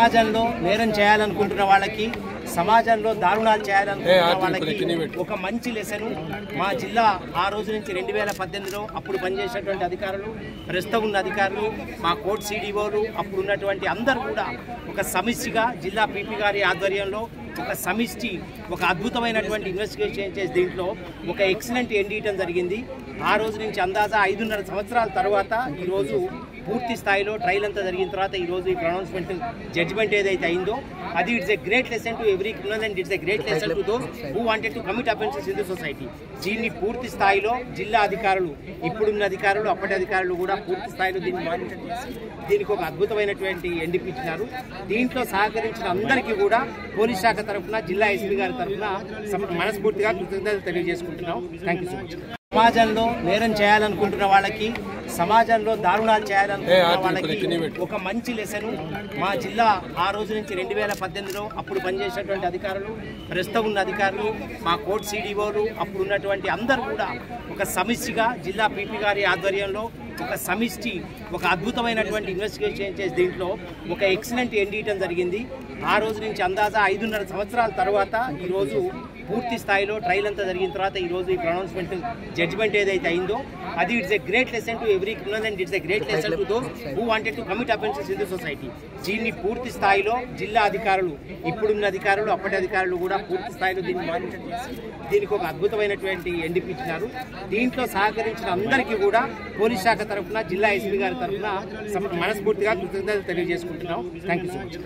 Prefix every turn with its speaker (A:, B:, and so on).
A: సమాజంలో నేరం చేయాలనుకుంటున్న వాళ్ళకి, సమాజంలో దారుణాలు చేయాలనుకుంటున్న వాళ్ళకి ఒక మంచి లెసన్ మా జిల్లా ఆ రోజు నుంచి 2018లో అప్పుడు పనిచేసినటువంటి అధికారులు, ప్రస్తుతం ఉన్న అధికారులు, మా కోర్టు సిడిఓలు, అప్పుడు ఉన్నటువంటి అందరూ కూడా ఒక సమిష్టిగా జిల్లా పీపీ గారి ఆధ్వర్యంలో ఒక సమిష్టి ఒక అద్భుతమైనటువంటి ఇన్వెస్టిగేషన్ చేసి దీంట్లో ఒక ఎక్సలెంట్ ఎండ్ ఇయటం జరిగింది. ఆ రోజు నుంచి అందాజా 5.5 సంవత్సరాల తర్వాత ఈరోజు పూర్తి స్థాయిలో ట్రయల్ అంతా జరిగిన తర్వాత ఈరోజు ఈ ప్రొనౌన్స్మెంట్ జడ్జిమెంట్ ఏదైతే అయిందో అది it's a great lesson to every criminal and it's a great lesson to those who wanted to commit offences in the society. దీన్ని పూర్తి స్థాయిలో జిల్లా అధికారులు, ఇప్పుడున్న అధికారులు, అప్పటి అధికారులు కూడా పూర్తి స్థాయిలో దీన్ని మానిటర్ చేసి దీనికి ఒక అద్భుతమైనటువంటి ఎండిపి ఇచ్చినారు. దీంట్లో సహకరించిన అందరికీ కూడా పోలీస్ శాఖ తరఫున, జిల్లా ఎస్పీ గారి తరఫున మనస్ఫూర్తిగా కృతజ్ఞతలు తెలియజేసుకుంటున్నాం. Thank you so much. సమాజంలో నేరం చేయాలనుకుంటున్న వాళ్ళకి, సమాజంలో దారుణాలు చేయాలనుకుంటున్న వాళ్ళకి ఒక మంచి లెసన్ మా జిల్లా ఆ రోజు నుంచి 2018లో అప్పుడు పనిచేసినటువంటి అధికారులు, ప్రస్తుతం ఉన్న అధికారులు, మా కోర్టు సిడిఓలు, అప్పుడు ఉన్నటువంటి అందరూ కూడా ఒక సమిష్టిగా జిల్లా పీపీ గారి ఆధ్వర్యంలో ఒక సమిష్టి ఒక అద్భుతమైనటువంటి ఇన్వెస్టిగేషన్ చేసి దీంట్లో ఒక ఎక్సలెంట్ ఎండ్ ఇయటం జరిగింది. ఆ రోజు నుంచి అందాజా 5.5 సంవత్సరాల తర్వాత ఈరోజు పూర్తి స్థాయిలో ట్రయల్ అంతా జరిగిన తర్వాత ఈరోజు ఈ ప్రొనౌన్స్మెంట్ జడ్జిమెంట్ ఏదైతే అయిందో అది it's a great lesson to every criminal and it's a great lesson to those who wanted to commit offences in the society. దీన్ని పూర్తి స్థాయిలో జిల్లా అధికారులు, ఇప్పుడున్న అధికారులు, అప్పటి అధికారులు కూడా పూర్తి స్థాయిలో దీన్ని మానిటర్ చేసి దీనికి ఒక అద్భుతమైనటువంటి ఎండిపి ఇచ్చినారు. దీంట్లో సహకరించిన అందరికీ కూడా పోలీస్ శాఖ తరఫున, జిల్లా ఎస్పీ గారి తరఫున మనస్ఫూర్తిగా కృతజ్ఞతలు తెలియజేసుకుంటున్నాం. Thank you so much.